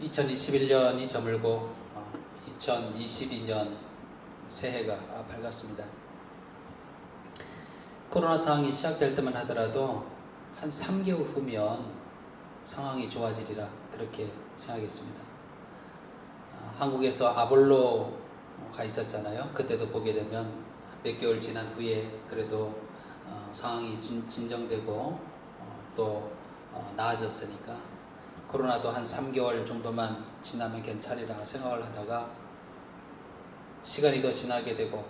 2021년이 저물고 2022년 새해가 밝았습니다. 코로나 상황이 시작될 때만 하더라도 한 3개월 후면 상황이 좋아지리라 그렇게 생각했습니다. 한국에서 아볼로가 있었잖아요. 그때도 보게 되면 몇 개월 지난 후에 그래도 상황이 진정되고 또 나아졌으니까 코로나도 한 3개월 정도만 지나면 괜찮으리라 생각을 하다가 시간이 더 지나게 되고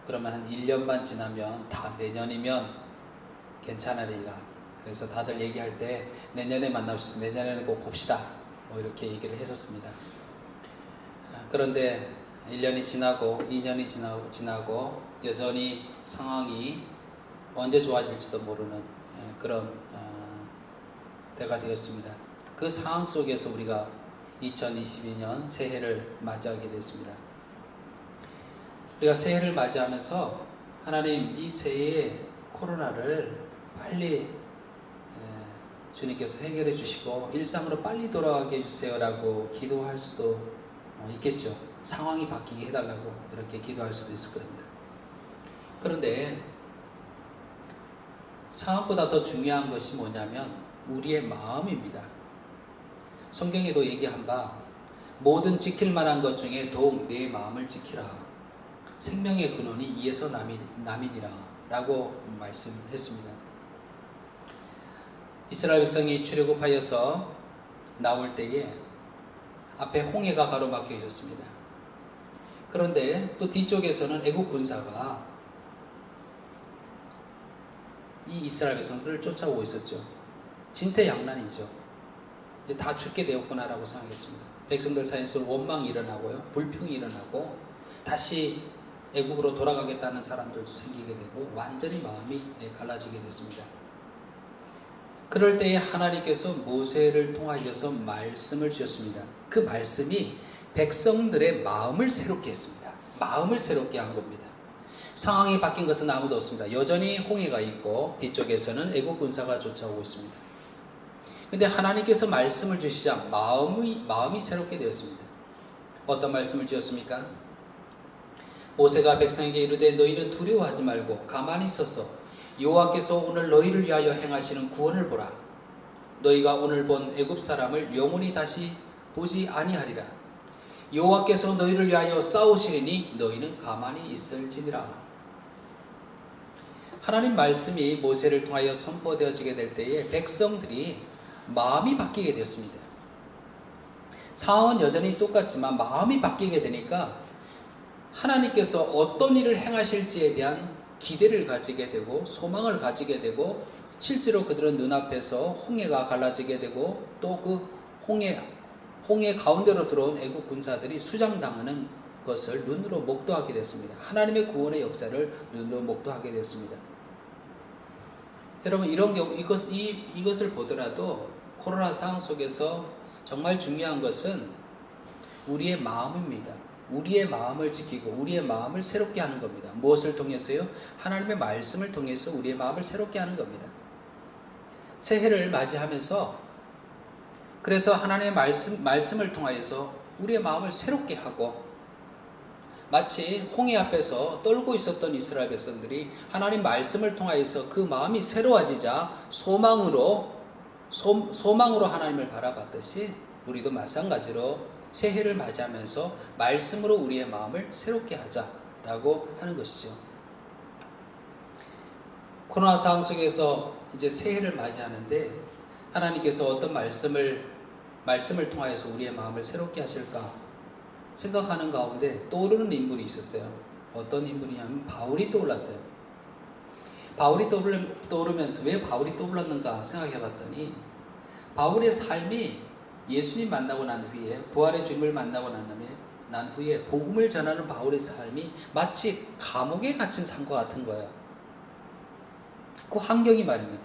그러면 한 1년만 지나면 다 내년이면 괜찮으리라. 그래서 다들 얘기할 때 내년에 만납시다. 내년에는 꼭 봅시다. 뭐 이렇게 얘기를 했었습니다. 그런데 1년이 지나고 2년이 지나고 여전히 상황이 언제 좋아질지도 모르는 그런 때가 되었습니다. 그 상황 속에서 우리가 2022년 새해를 맞이하게 됐습니다. 우리가 새해를 맞이하면서 하나님 이 새해에 코로나를 빨리 주님께서 해결해 주시고 일상으로 빨리 돌아가게 해주세요라고 기도할 수도 있겠죠. 상황이 바뀌게 해달라고 그렇게 기도할 수도 있을 겁니다. 그런데 상황보다 더 중요한 것이 뭐냐면 우리의 마음입니다. 성경에도 얘기한 바 모든 지킬 만한 것 중에 더욱 내 마음을 지키라. 생명의 근원이 이에서 남이니라 라고 말씀했습니다. 이스라엘 백성이 출애굽하여서 나올 때에 앞에 홍해가 가로막혀 있었습니다. 그런데 또 뒤쪽에서는 애국 군사가 이 이스라엘 백성들을 쫓아오고 있었죠. 진퇴양난이죠. 이제 다 죽게 되었구나라고 생각했습니다. 백성들 사이에서 원망이 일어나고요, 불평이 일어나고 다시 애국으로 돌아가겠다는 사람들도 생기게 되고 완전히 마음이 갈라지게 됐습니다. 그럴 때에 하나님께서 모세를 통하여서 말씀을 주셨습니다. 그 말씀이 백성들의 마음을 새롭게 했습니다. 마음을 새롭게 한 겁니다. 상황이 바뀐 것은 아무도 없습니다. 여전히 홍해가 있고 뒤쪽에서는 애국 군사가 쫓아오고 있습니다. 근데 하나님께서 말씀을 주시자 마음이 새롭게 되었습니다. 어떤 말씀을 주셨습니까? 모세가 백성에게 이르되 너희는 두려워하지 말고 가만히 있어서 여호와께서 오늘 너희를 위하여 행하시는 구원을 보라. 너희가 오늘 본 애굽 사람을 영원히 다시 보지 아니하리라. 여호와께서 너희를 위하여 싸우시리니 너희는 가만히 있을지니라. 하나님 말씀이 모세를 통하여 선포되어지게 될 때에 백성들이 마음이 바뀌게 되었습니다. 상황은 여전히 똑같지만 마음이 바뀌게 되니까 하나님께서 어떤 일을 행하실지에 대한 기대를 가지게 되고 소망을 가지게 되고 실제로 그들은 눈앞에서 홍해가 갈라지게 되고 또 그 홍해 가운데로 들어온 애국 군사들이 수장당하는 것을 눈으로 목도하게 됐습니다. 하나님의 구원의 역사를 눈으로 목도하게 됐습니다. 여러분 이런 경우 이것을 보더라도 코로나 상황 속에서 정말 중요한 것은 우리의 마음입니다. 우리의 마음을 지키고 우리의 마음을 새롭게 하는 겁니다. 무엇을 통해서요? 하나님의 말씀을 통해서 우리의 마음을 새롭게 하는 겁니다. 새해를 맞이하면서 그래서 하나님의 말씀을 통하여서 우리의 마음을 새롭게 하고 마치 홍해 앞에서 떨고 있었던 이스라엘 백성들이 하나님 말씀을 통하여서 그 마음이 새로워지자 소망으로 하나님을 바라봤듯이 우리도 마찬가지로 새해를 맞이하면서 말씀으로 우리의 마음을 새롭게 하자라고 하는 것이죠. 코로나 상황 속에서 이제 새해를 맞이하는데 하나님께서 어떤 말씀을 통하여서 우리의 마음을 새롭게 하실까 생각하는 가운데 떠오르는 인물이 있었어요. 어떤 인물이냐면 바울이 떠올랐어요. 바울이 떠오르면서 왜 바울이 떠올랐는가 생각해 봤더니 바울의 삶이 예수님 만나고 난 후에 부활의 주님을 만나고 난 후에 복음을 전하는 바울의 삶이 마치 감옥에 갇힌 삶과 같은 거예요. 그 환경이 말입니다.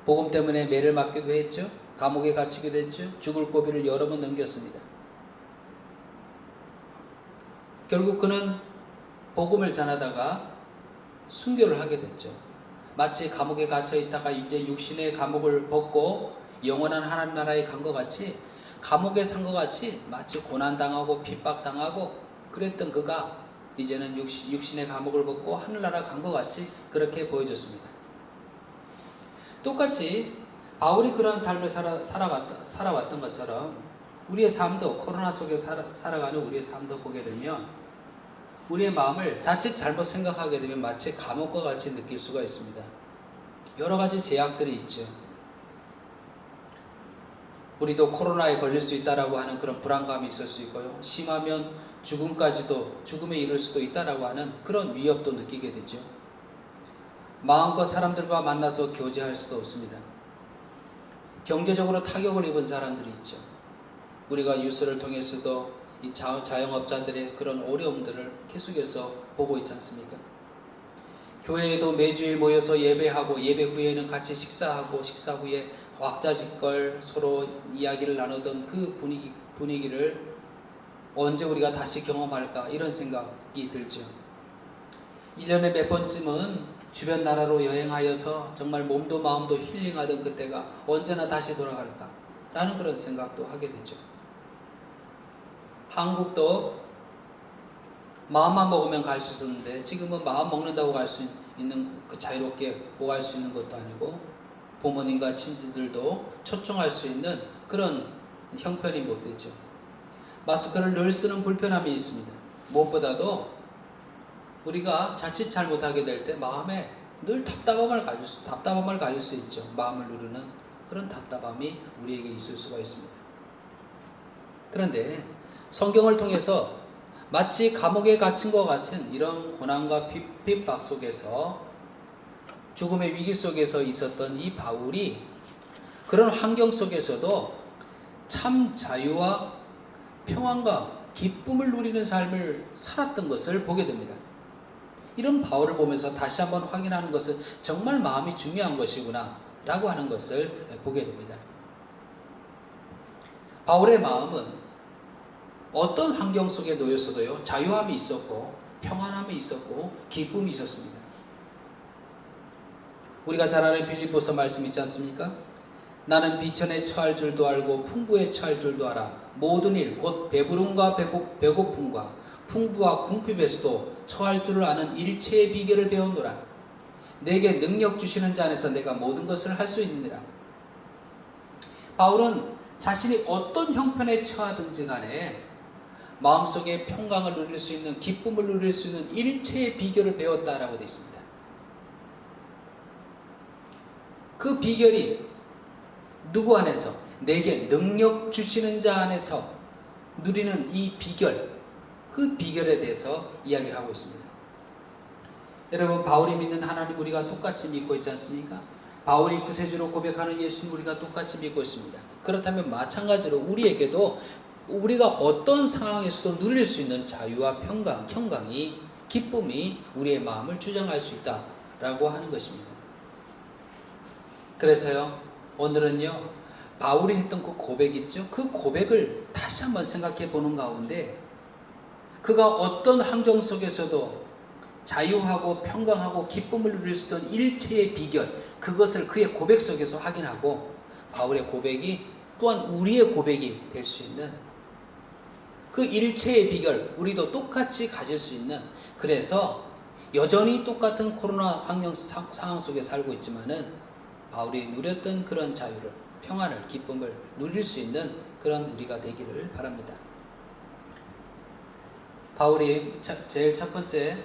복음 때문에 매를 맞기도 했죠. 감옥에 갇히기도 했죠. 죽을 고비를 여러 번 넘겼습니다. 결국 그는 복음을 전하다가 순교를 하게 됐죠. 마치 감옥에 갇혀 있다가 이제 육신의 감옥을 벗고 영원한 하나님 나라에 간 것 같이 감옥에 산 것 같이 마치 고난당하고 핍박당하고 그랬던 그가 이제는 육신의 감옥을 벗고 하늘나라 간 것 같이 그렇게 보여졌습니다. 똑같이 바울이 그러한 삶을 살아왔던 것처럼 우리의 삶도 코로나 속에 살아가는 우리의 삶도 보게 되면 우리의 마음을 자칫 잘못 생각하게 되면 마치 감옥과 같이 느낄 수가 있습니다. 여러 가지 제약들이 있죠. 우리도 코로나에 걸릴 수 있다라고 하는 그런 불안감이 있을 수 있고요. 심하면 죽음에 이를 수도 있다라고 하는 그런 위협도 느끼게 되죠. 마음껏 사람들과 만나서 교제할 수도 없습니다. 경제적으로 타격을 입은 사람들이 있죠. 우리가 뉴스를 통해서도 이 자영업자들의 그런 어려움들을 계속해서 보고 있지 않습니까? 교회에도 매주일 모여서 예배하고 예배 후에는 같이 식사하고 식사 후에 왁자지껄 서로 이야기를 나누던 그 분위기를 언제 우리가 다시 경험할까 이런 생각이 들죠. 1년에 몇 번쯤은 주변 나라로 여행하여서 정말 몸도 마음도 힐링하던 그때가 언제나 다시 돌아갈까 라는 그런 생각도 하게 되죠. 한국도 마음만 먹으면 갈 수 있었는데 지금은 마음 먹는다고 갈 수 있는 자유롭게 오갈 수 있는 것도 아니고 부모님과 친지들도 초청할 수 있는 그런 형편이 못 되죠. 마스크를 늘 쓰는 불편함이 있습니다. 무엇보다도 우리가 자칫 잘못하게 될 때 마음에 늘 답답함을 가질 수 있죠. 마음을 누르는 그런 답답함이 우리에게 있을 수가 있습니다. 그런데 성경을 통해서 마치 감옥에 갇힌 것 같은 이런 고난과 핍박 속에서 죽음의 위기 속에서 있었던 이 바울이 그런 환경 속에서도 참 자유와 평안과 기쁨을 누리는 삶을 살았던 것을 보게 됩니다. 이런 바울을 보면서 다시 한번 확인하는 것은 정말 마음이 중요한 것이구나 라고 하는 것을 보게 됩니다. 바울의 마음은 어떤 환경 속에 놓였어도요 자유함이 있었고 평안함이 있었고 기쁨이 있었습니다. 우리가 잘 아는 빌립보서 말씀 있지 않습니까? 나는 비천에 처할 줄도 알고 풍부에 처할 줄도 알아. 모든 일 곧 배부름과 배고픔과 풍부와 궁핍에서도 처할 줄을 아는 일체의 비결을 배웠노라. 내게 능력 주시는 자 안에서 내가 모든 것을 할 수 있느니라. 바울은 자신이 어떤 형편에 처하든지 간에 마음속에 평강을 누릴 수 있는 기쁨을 누릴 수 있는 일체의 비결을 배웠다라고 되어 있습니다. 그 비결이 누구 안에서? 내게 능력 주시는 자 안에서 누리는 이 비결, 그 비결에 대해서 이야기를 하고 있습니다. 여러분, 바울이 믿는 하나님 우리가 똑같이 믿고 있지 않습니까? 바울이 구세주로 고백하는 예수님 우리가 똑같이 믿고 있습니다. 그렇다면 마찬가지로 우리에게도 우리가 어떤 상황에서도 누릴 수 있는 자유와 평강이, 기쁨이 우리의 마음을 주장할 수 있다라고 하는 것입니다. 그래서요, 오늘은요, 바울이 했던 그 고백 있죠? 그 고백을 다시 한번 생각해 보는 가운데 그가 어떤 환경 속에서도 자유하고 평강하고 기쁨을 누릴 수 있는 일체의 비결, 그것을 그의 고백 속에서 확인하고 바울의 고백이 또한 우리의 고백이 될 수 있는 그 일체의 비결, 우리도 똑같이 가질 수 있는, 그래서 여전히 똑같은 코로나 상황 속에 살고 있지만은 바울이 누렸던 그런 자유를, 평안을, 기쁨을 누릴 수 있는 그런 우리가 되기를 바랍니다. 바울이 제일 첫 번째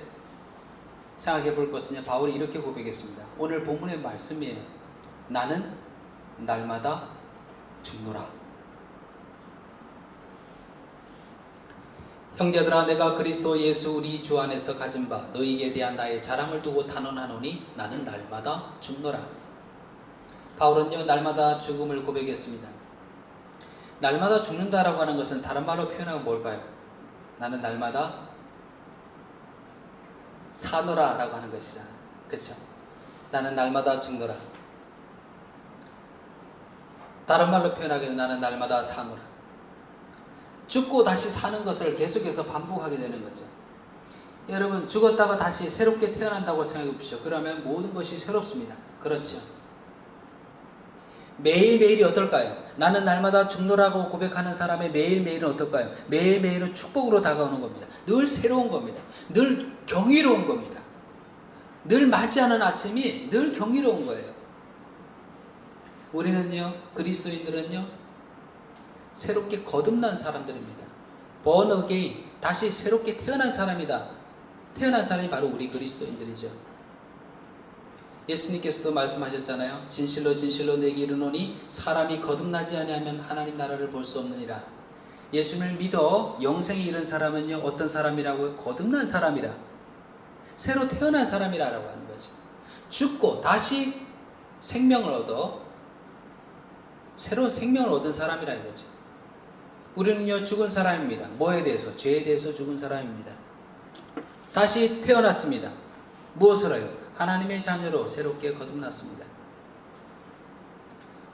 생각해 볼 것은요, 바울이 이렇게 고백했습니다. 오늘 본문의 말씀이에요. 나는 날마다 죽노라. 형제들아, 내가 그리스도 예수 우리 주 안에서 가진 바 너희에게 대한 나의 자랑을 두고 단언하노니 나는 날마다 죽노라. 바울은요, 날마다 죽음을 고백했습니다. 날마다 죽는다라고 하는 것은 다른 말로 표현하면 뭘까요? 나는 날마다 사노라 라고 하는 것이다. 그렇죠? 나는 날마다 죽노라. 다른 말로 표현하기는 나는 날마다 사노라. 죽고 다시 사는 것을 계속해서 반복하게 되는 거죠. 여러분, 죽었다가 다시 새롭게 태어난다고 생각해 보십시오. 그러면 모든 것이 새롭습니다. 그렇죠? 매일매일이 어떨까요? 나는 날마다 죽노라고 고백하는 사람의 매일매일은 어떨까요? 매일매일은 축복으로 다가오는 겁니다. 늘 새로운 겁니다. 늘 경이로운 겁니다. 늘 맞이하는 아침이 늘 경이로운 거예요. 우리는요, 그리스도인들은요, 새롭게 거듭난 사람들입니다. born again, 다시 새롭게 태어난 사람이다. 태어난 사람이 바로 우리 그리스도인들이죠. 예수님께서도 말씀하셨잖아요. 진실로 진실로 내게 이르노니 사람이 거듭나지 아니하면 하나님 나라를 볼 수 없느니라. 예수님을 믿어 영생에 이른 사람은요, 어떤 사람이라고요? 거듭난 사람이라. 새로 태어난 사람이라고 하는 거죠. 죽고 다시 생명을 얻어 새로운 생명을 얻은 사람이라 이거죠. 우리는요, 죽은 사람입니다. 뭐에 대해서? 죄에 대해서 죽은 사람입니다. 다시 태어났습니다. 무엇을 해요? 하나님의 자녀로 새롭게 거듭났습니다.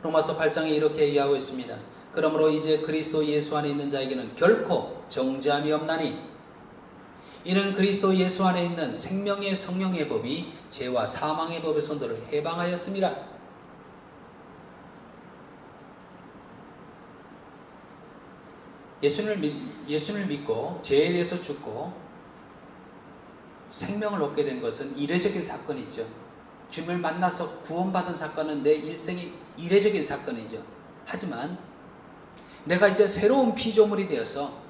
로마서 8장에 이렇게 이야기하고 있습니다. 그러므로 이제 그리스도 예수 안에 있는 자에게는 결코 정죄함이 없나니 이는 그리스도 예수 안에 있는 생명의 성령의 법이 죄와 사망의 법에서 너를 해방하였습니다. 예수님을 믿고 죄에 대해서 죽고 생명을 얻게 된 것은 이례적인 사건이죠. 주님을 만나서 구원받은 사건은 내 일생의 이례적인 사건이죠. 하지만 내가 이제 새로운 피조물이 되어서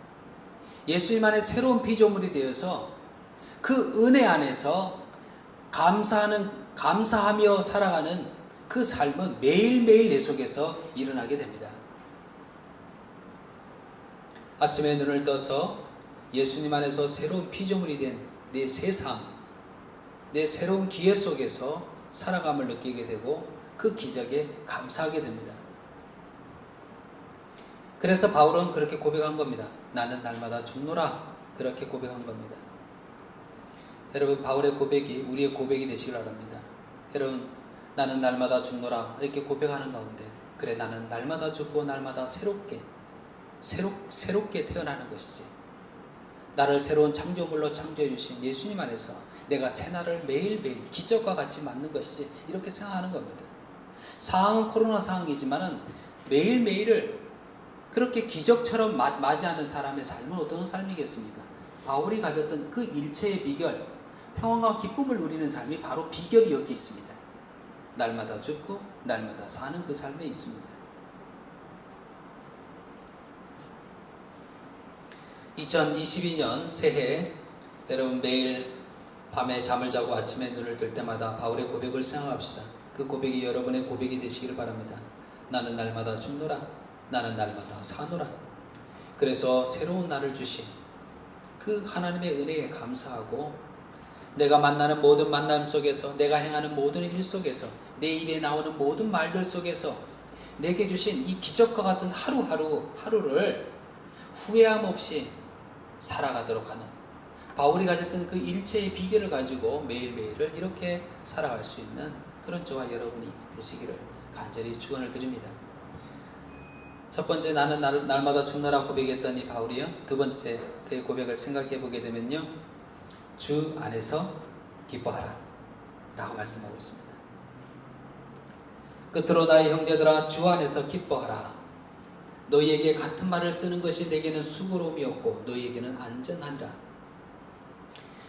예수님 안에 새로운 피조물이 되어서 그 은혜 안에서 감사하며 살아가는 그 삶은 매일매일 내 속에서 일어나게 됩니다. 아침에 눈을 떠서 예수님 안에서 새로운 피조물이 된 내 새 삶, 내 새로운 기회 속에서 살아감을 느끼게 되고 그 기적에 감사하게 됩니다. 그래서 바울은 그렇게 고백한 겁니다. 나는 날마다 죽노라. 그렇게 고백한 겁니다. 여러분, 바울의 고백이 우리의 고백이 되시길 바랍니다. 여러분, 나는 날마다 죽노라 이렇게 고백하는 가운데, 그래 나는 날마다 죽고 날마다 새롭게 태어나는 것이지, 나를 새로운 창조물로 창조해 주신 예수님 안에서 내가 새날을 매일매일 기적과 같이 맞는 것이지, 이렇게 생각하는 겁니다. 상황은 코로나 상황이지만은 매일매일을 그렇게 기적처럼 맞이하는 사람의 삶은 어떤 삶이겠습니까? 바울이 가졌던 그 일체의 비결, 평안과 기쁨을 누리는 삶이 바로 비결이 여기 있습니다. 날마다 죽고 날마다 사는 그 삶에 있습니다. 2022년 새해, 여러분 매일 밤에 잠을 자고 아침에 눈을 뜰 때마다 바울의 고백을 생각합시다. 그 고백이 여러분의 고백이 되시기를 바랍니다. 나는 날마다 죽노라. 나는 날마다 사노라. 그래서 새로운 날을 주신 그 하나님의 은혜에 감사하고, 내가 만나는 모든 만남 속에서, 내가 행하는 모든 일 속에서, 내 입에 나오는 모든 말들 속에서 내게 주신 이 기적과 같은 하루를 후회함 없이 살아가도록 하는, 바울이 가졌던 그 일체의 비결을 가지고 매일매일을 이렇게 살아갈 수 있는 그런 저와 여러분이 되시기를 간절히 축원을 드립니다. 첫 번째, 나는 날마다 죽노라 고백했던 이 바울이요, 두 번째 그의 고백을 생각해 보게 되면요, 주 안에서 기뻐하라 라고 말씀하고 있습니다. 끝으로 나의 형제들아, 주 안에서 기뻐하라. 너희에게 같은 말을 쓰는 것이 내게는 수고로움이 없고 너희에게는 안전하니라.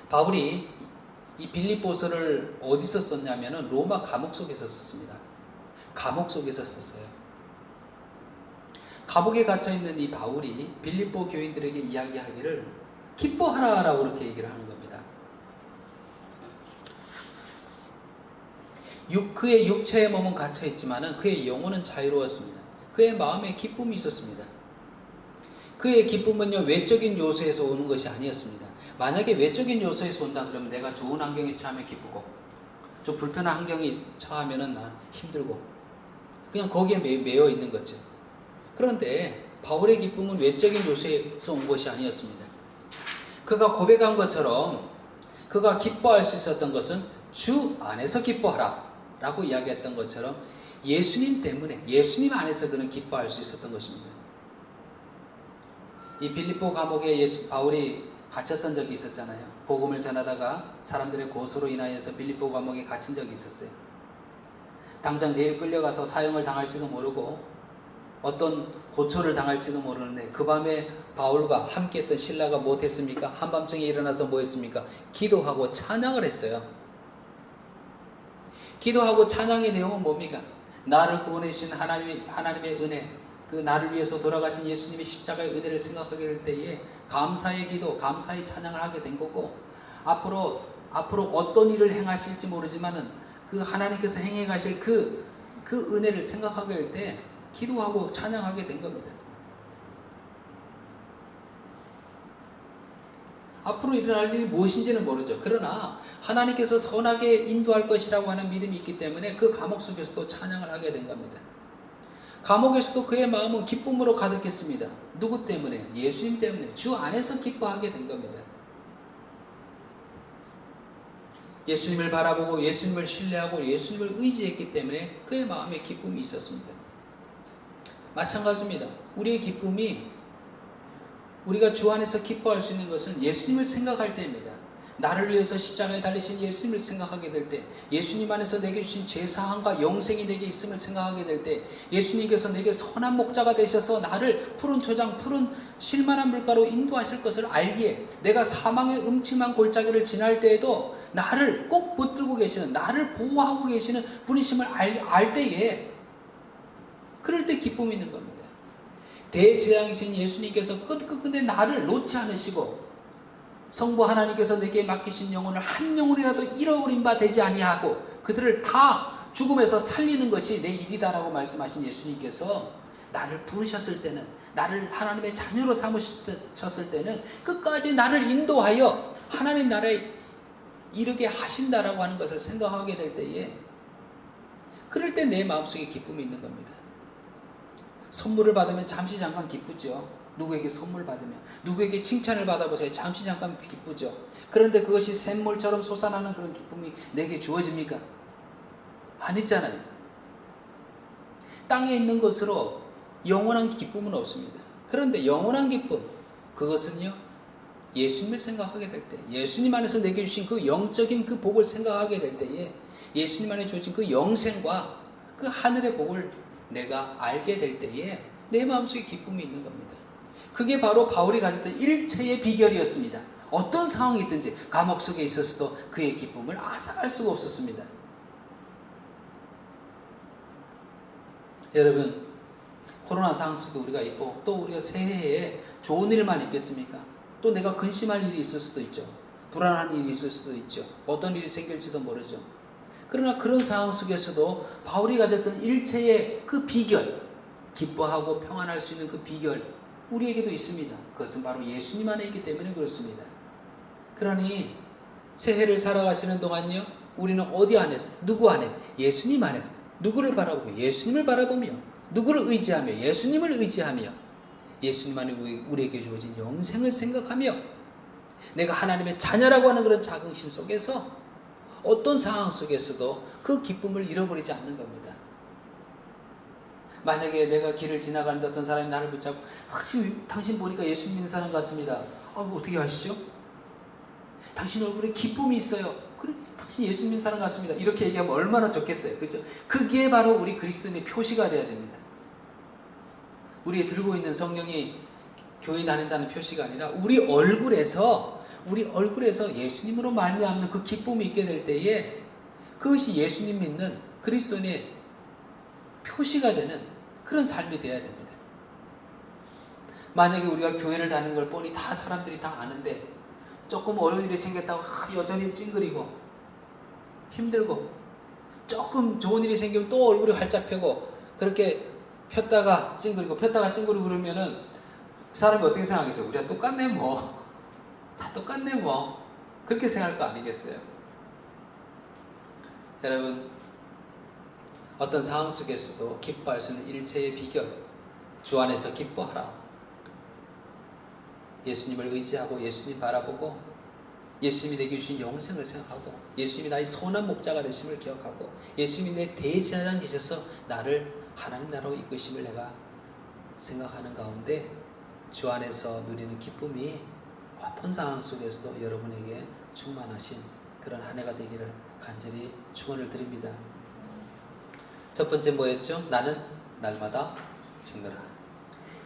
바울이 이 빌립보서를 어디서 썼냐면은 로마 감옥 속에서 썼습니다. 감옥 속에서 썼어요. 감옥에 갇혀있는 이 바울이 빌립보 교인들에게 이야기하기를 기뻐하라라고 그렇게 얘기를 하는 겁니다. 그의 육체의 몸은 갇혀있지만 그의 영혼은 자유로웠습니다. 그의 마음에 기쁨이 있었습니다. 그의 기쁨은요, 외적인 요소에서 오는 것이 아니었습니다. 만약에 외적인 요소에서 온다 그러면 내가 좋은 환경에 처하면 기쁘고, 좀 불편한 환경에 처하면 난 힘들고, 그냥 거기에 매여 있는 거죠. 그런데 바울의 기쁨은 외적인 요소에서 온 것이 아니었습니다. 그가 고백한 것처럼 그가 기뻐할 수 있었던 것은 주 안에서 기뻐하라 라고 이야기했던 것처럼 예수님 때문에, 예수님 안에서 그는 기뻐할 수 있었던 것입니다. 이 빌립보 감옥에 바울이 갇혔던 적이 있었잖아요. 복음을 전하다가 사람들의 고소로 인하여서 빌립보 감옥에 갇힌 적이 있었어요. 당장 내일 끌려가서 사형을 당할지도 모르고 어떤 고초를 당할지도 모르는데 그 밤에 바울과 함께했던 신라가 못했습니까? 한밤중에 일어나서 뭐 했습니까? 기도하고 찬양을 했어요. 기도하고 찬양의 내용은 뭡니까? 나를 구원해 주신 하나님의 은혜, 그 나를 위해서 돌아가신 예수님의 십자가의 은혜를 생각하게 될 때에 감사의 기도, 감사의 찬양을 하게 된 거고, 앞으로 어떤 일을 행하실지 모르지만은 그 하나님께서 행해 가실 그 은혜를 생각하게 될 때 기도하고 찬양하게 된 겁니다. 앞으로 일어날 일이 무엇인지는 모르죠. 그러나 하나님께서 선하게 인도할 것이라고 하는 믿음이 있기 때문에 그 감옥 속에서도 찬양을 하게 된 겁니다. 감옥에서도 그의 마음은 기쁨으로 가득했습니다. 누구 때문에? 예수님 때문에. 주 안에서 기뻐하게 된 겁니다. 예수님을 바라보고 예수님을 신뢰하고 예수님을 의지했기 때문에 그의 마음에 기쁨이 있었습니다. 마찬가지입니다. 우리의 기쁨이, 우리가 주 안에서 기뻐할 수 있는 것은 예수님을 생각할 때입니다. 나를 위해서 십자가에 달리신 예수님을 생각하게 될 때, 예수님 안에서 내게 주신 제사함과 영생이 내게 있음을 생각하게 될 때, 예수님께서 내게 선한 목자가 되셔서 나를 푸른 초장, 푸른 쉴만한 물가로 인도하실 것을 알기에, 내가 사망의 음침한 골짜기를 지날 때에도 나를 꼭 붙들고 계시는, 나를 보호하고 계시는 분이심을 알 때에, 그럴 때 기쁨이 있는 겁니다. 대제사장이신 예수님께서 끝끝내 나를 놓지 않으시고, 성부 하나님께서 내게 맡기신 영혼을 한 영혼이라도 잃어버린 바 되지 아니하고 그들을 다 죽음에서 살리는 것이 내 일이다라고 말씀하신 예수님께서 나를 부르셨을 때는, 나를 하나님의 자녀로 삼으셨을 때는 끝까지 나를 인도하여 하나님 나라에 이르게 하신다라고 하는 것을 생각하게 될 때에, 그럴 때 내 마음속에 기쁨이 있는 겁니다. 선물을 받으면 잠시 잠깐 기쁘죠. 누구에게 선물 받으면, 누구에게 칭찬을 받아보세요. 잠시 잠깐 기쁘죠. 그런데 그것이 샘물처럼 솟아나는 그런 기쁨이 내게 주어집니까? 아니잖아요. 땅에 있는 것으로 영원한 기쁨은 없습니다. 그런데 영원한 기쁨, 그것은요, 예수님을 생각하게 될 때, 예수님 안에서 내게 주신 그 영적인 그 복을 생각하게 될 때에, 예수님 안에 주어진 그 영생과 그 하늘의 복을 내가 알게 될 때에 내 마음속에 기쁨이 있는 겁니다. 그게 바로 바울이 가졌던 일체의 비결이었습니다. 어떤 상황이 있든지 감옥 속에 있었어도 그의 기쁨을 앗아갈 수가 없었습니다. 여러분, 코로나 상황 속에 우리가 있고, 또 우리가 새해에 좋은 일만 있겠습니까? 또 내가 근심할 일이 있을 수도 있죠. 불안한 일이 있을 수도 있죠. 어떤 일이 생길지도 모르죠. 그러나 그런 상황 속에서도 바울이 가졌던 일체의 그 비결, 기뻐하고 평안할 수 있는 그 비결, 우리에게도 있습니다. 그것은 바로 예수님 안에 있기 때문에 그렇습니다. 그러니 새해를 살아가시는 동안요, 우리는 어디 안에, 누구 안에? 예수님 안에. 누구를 바라보고? 예수님을 바라보며, 누구를 의지하며? 예수님을 의지하며, 예수님 안에 우리에게 주어진 영생을 생각하며, 내가 하나님의 자녀라고 하는 그런 자긍심 속에서 어떤 상황 속에서도 그 기쁨을 잃어버리지 않는 겁니다. 만약에 내가 길을 지나가는데 어떤 사람이 나를 붙잡고, 당신 보니까 예수님 믿는 사람 같습니다. 뭐 어떻게 아시죠? 당신 얼굴에 기쁨이 있어요. 그래, 당신 예수님 믿는 사람 같습니다. 이렇게 얘기하면 얼마나 좋겠어요. 그렇죠? 그게 바로 우리 그리스도인의 표시가 되어야 됩니다. 우리 들고 있는 성경이 교회 다닌다는 표시가 아니라 우리 얼굴에서 예수님으로 말미암는 그 기쁨이 있게 될 때에, 그것이 예수님 믿는 그리스도인의 표시가 되는 그런 삶이 되어야 됩니다. 만약에 우리가 교회를 다니는 걸 뻔히 다 사람들이 다 아는데 조금 어려운 일이 생겼다고 여전히 찡그리고 힘들고, 조금 좋은 일이 생기면 또 얼굴이 활짝 펴고, 그렇게 폈다가 찡그리고 그러면은 그 사람이 어떻게 생각하겠어요? 우리가 똑같네 뭐, 다 똑같네 뭐, 그렇게 생각할 거 아니겠어요? 여러분, 어떤 상황 속에서도 기뻐할 수 있는 일체의 비결, 주 안에서 기뻐하라. 예수님을 의지하고 예수님 바라보고, 예수님이 내게 주신 영생을 생각하고, 예수님이 나의 선한 목자가 되심을 기억하고, 예수님이 내 대제사장 되셔서 나를 하나님 나라로 이끄심을 내가 생각하는 가운데 주 안에서 누리는 기쁨이 어떤 상황 속에서도 여러분에게 충만하신 그런 한 해가 되기를 간절히 축원을 드립니다. 첫 번째 뭐였죠? 나는 날마다 죽노라.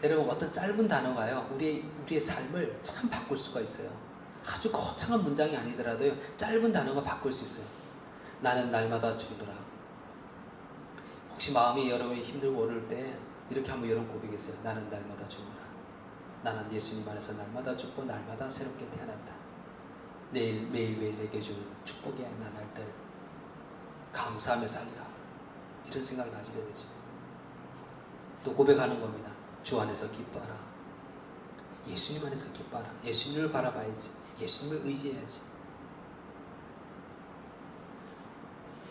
여러분, 어떤 짧은 단어가요, 우리의 삶을 참 바꿀 수가 있어요. 아주 거창한 문장이 아니더라도요, 짧은 단어가 바꿀 수 있어요. 나는 날마다 죽노라. 혹시 마음이 여러분이 힘들고 어려울 때 이렇게 한번 이런 고백했어요. 나는 날마다 죽노라. 나는 예수님 안에서 날마다 죽고 날마다 새롭게 태어난다. 매일매일 내게 준 축복이 나날 때 감사하며 살리라. 이런 생각을 가지게 되죠. 또 고백하는 겁니다. 주 안에서 기뻐하라. 예수님 안에서 기뻐하라. 예수님을 바라봐야지. 예수님을 의지해야지.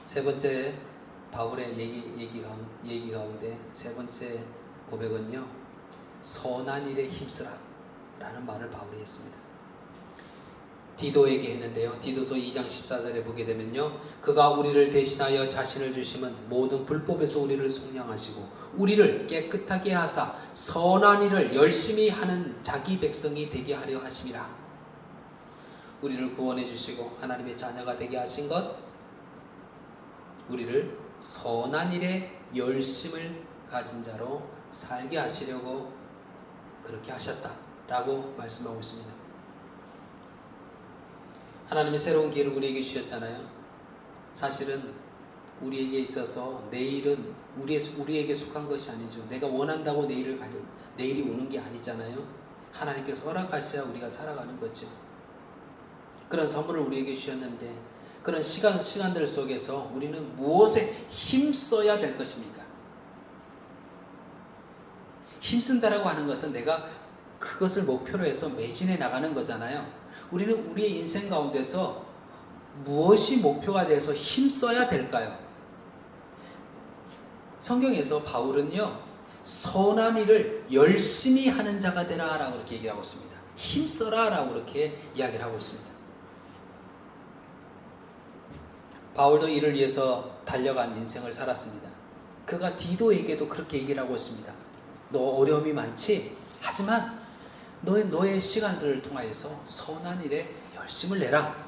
세 번째 바울의 얘기 가운데 세 번째 고백은요, 선한 일에 힘쓰라 라는 말을 바울이 했습니다. 디도에게 했는데요, 디도서 2장 14절에 보게 되면요, 그가 우리를 대신하여 자신을 주심은 모든 불법에서 우리를 속량하시고 우리를 깨끗하게 하사 선한 일을 열심히 하는 자기 백성이 되게 하려 하심이라. 우리를 구원해 주시고 하나님의 자녀가 되게 하신 것, 우리를 선한 일에 열심을 가진 자로 살게 하시려고 그렇게 하셨다라고 말씀하고 있습니다. 하나님의 새로운 기회를 우리에게 주셨잖아요. 사실은 우리에게 있어서 내일은 우리에게 속한 것이 아니죠. 내가 원한다고 내일이 오는 게 아니잖아요. 하나님께서 허락하셔야 우리가 살아가는 거죠. 그런 선물을 우리에게 주셨는데, 그런 시간들 속에서 우리는 무엇에 힘써야 될 것입니까? 힘쓴다라고 하는 것은 내가 그것을 목표로 해서 매진해 나가는 거잖아요. 우리는 우리의 인생 가운데서 무엇이 목표가 돼서 힘써야 될까요? 성경에서 바울은요, 선한 일을 열심히 하는 자가 되라 라고 그렇게 얘기하고 있습니다. 힘써라 라고 그렇게 이야기를 하고 있습니다. 바울도 이를 위해서 달려간 인생을 살았습니다. 그가 디도에게도 그렇게 얘기를 하고 있습니다. 너 어려움이 많지? 하지만 너의 시간들을 통하여서 선한 일에 열심을 내라.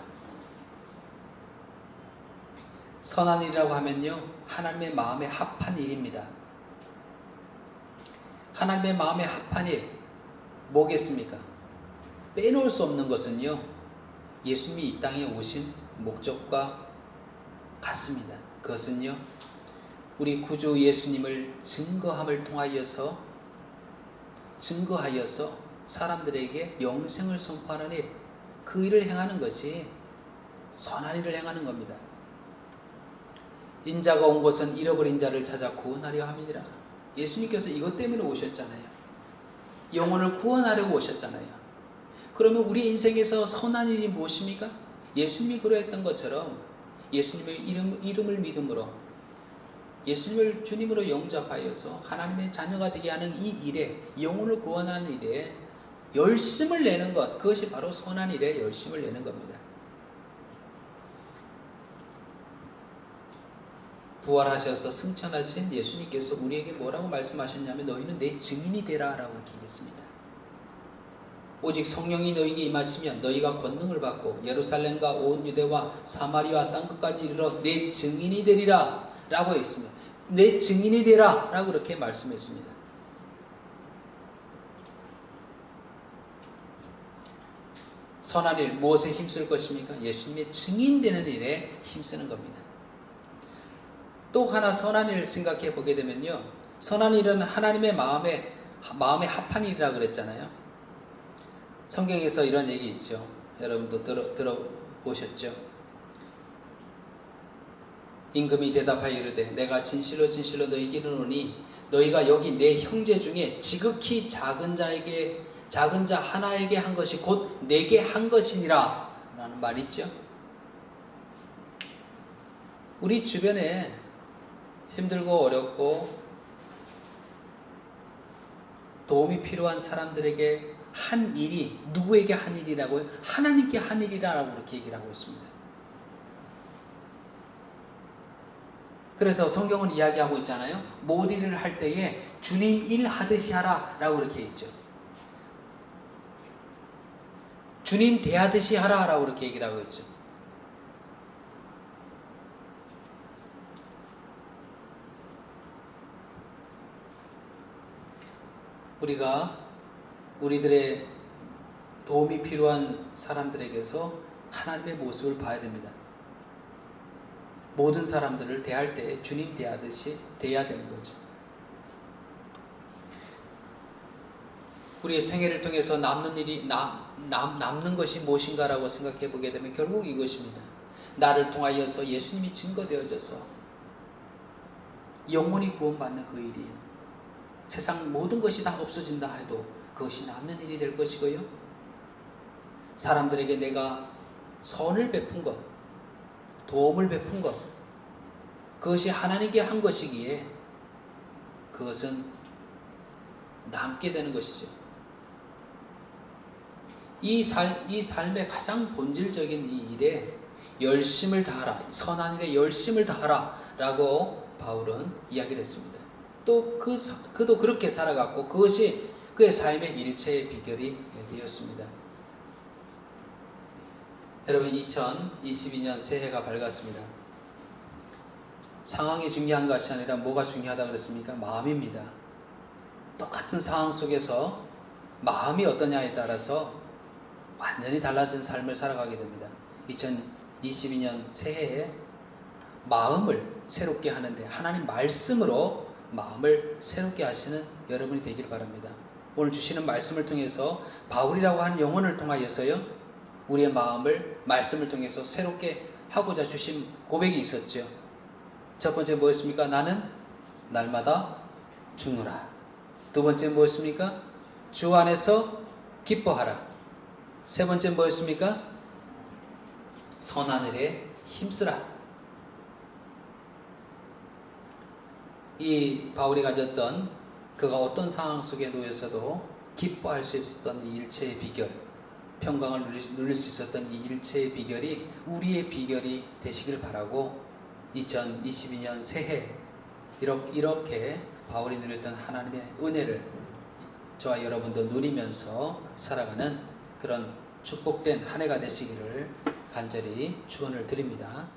선한 일이라고 하면요, 하나님의 마음에 합한 일입니다. 하나님의 마음에 합한 일 뭐겠습니까? 빼놓을 수 없는 것은요, 예수님이 이 땅에 오신 목적과 같습니다. 그것은요, 우리 구주 예수님을 증거함을 통하여서 사람들에게 영생을 선포하는 일, 그 일을 행하는 것이 선한 일을 행하는 겁니다. 인자가 온 것은 잃어버린 자를 찾아 구원하려 함이니라. 예수님께서 이것 때문에 오셨잖아요. 영혼을 구원하려고 오셨잖아요. 그러면 우리 인생에서 선한 일이 무엇입니까? 예수님이 그러했던 것처럼 예수님의 이름을 믿음으로, 예수님을 주님으로 영접하여서 하나님의 자녀가 되게 하는 이 일에, 영혼을 구원하는 일에 열심을 내는 것, 그것이 바로 선한 일에 열심을 내는 겁니다. 부활하셔서 승천하신 예수님께서 우리에게 뭐라고 말씀하셨냐면, 너희는 내 증인이 되라 라고 이렇게 얘기했습니다. 오직 성령이 너희에게 임하시면 너희가 권능을 받고 예루살렘과 온 유대와 사마리아 땅끝까지 이르러 내 증인이 되리라 라고 했습니다. 내 증인이 되라 라고 그렇게 말씀했습니다. 선한 일, 무엇에 힘쓸 것입니까? 예수님의 증인되는 일에 힘쓰는 겁니다. 또 하나 선한 일을 생각해 보게 되면요, 선한 일은 하나님의 마음에 합한 일이라고 그랬잖아요. 성경에서 이런 얘기 있죠. 여러분도 들어보셨죠? 임금이 대답하여 이르되 내가 진실로 너희에게 이르노니 너희가 여기 내 형제 중에 지극히 작은 자 하나에게 한 것이 곧 내게 한 것이니라 라는 말이 있죠. 우리 주변에 힘들고 어렵고 도움이 필요한 사람들에게 한 일이, 누구에게 한 일이라고요? 하나님께 한 일이라고 그렇게 얘기를 하고 있습니다. 그래서 성경은 이야기하고 있잖아요. 모든 일을 할 때에 주님 일 하듯이 하라 라고 그렇게 했죠. 주님 대하듯이 하라 라고 그렇게 얘기를 하고 있죠. 우리가 우리들의 도움이 필요한 사람들에게서 하나님의 모습을 봐야 됩니다. 모든 사람들을 대할 때 주님 대하듯이 대해야 되는 거죠. 우리의 생애를 통해서 남는 것이 무엇인가라고 생각해 보게 되면 결국 이것입니다. 나를 통하여서 예수님이 증거되어져서 영원히 구원받는 그 일이, 세상 모든 것이 다 없어진다 해도 그것이 남는 일이 될 것이고요. 사람들에게 내가 선을 베푼 것, 도움을 베푼 것, 그것이 하나님께 한 것이기에 그것은 남게 되는 것이죠. 이 삶의 가장 본질적인 이 일에 열심을 다하라, 선한 일에 열심을 다하라 라고 바울은 이야기를 했습니다. 또 그도 그렇게 살아갔고 그것이 그의 삶의 일체의 비결이 되었습니다. 여러분, 2022년 새해가 밝았습니다. 상황이 중요한 것이 아니라 뭐가 중요하다고 그랬습니까? 마음입니다. 똑같은 상황 속에서 마음이 어떠냐에 따라서 완전히 달라진 삶을 살아가게 됩니다. 2022년 새해에 마음을 새롭게 하는데 하나님 말씀으로 마음을 새롭게 하시는 여러분이 되기를 바랍니다. 오늘 주시는 말씀을 통해서 바울이라고 하는 영혼을 통하여서요, 우리의 마음을 말씀을 통해서 새롭게 하고자 주신 고백이 있었죠. 첫 번째 뭐였습니까? 나는 날마다 죽노라. 두 번째 뭐였습니까? 주 안에서 기뻐하라. 세 번째 뭐였습니까? 선한 일에 힘쓰라. 이 바울이 가졌던, 그가 어떤 상황 속에 놓여서도 기뻐할 수 있었던 이 일체의 비결, 평강을 누릴 수 있었던 이 일체의 비결이 우리의 비결이 되시길 바라고, 2022년 새해 이렇게 바울이 누렸던 하나님의 은혜를 저와 여러분도 누리면서 살아가는 그런 축복된 한 해가 되시기를 간절히 축원을 드립니다.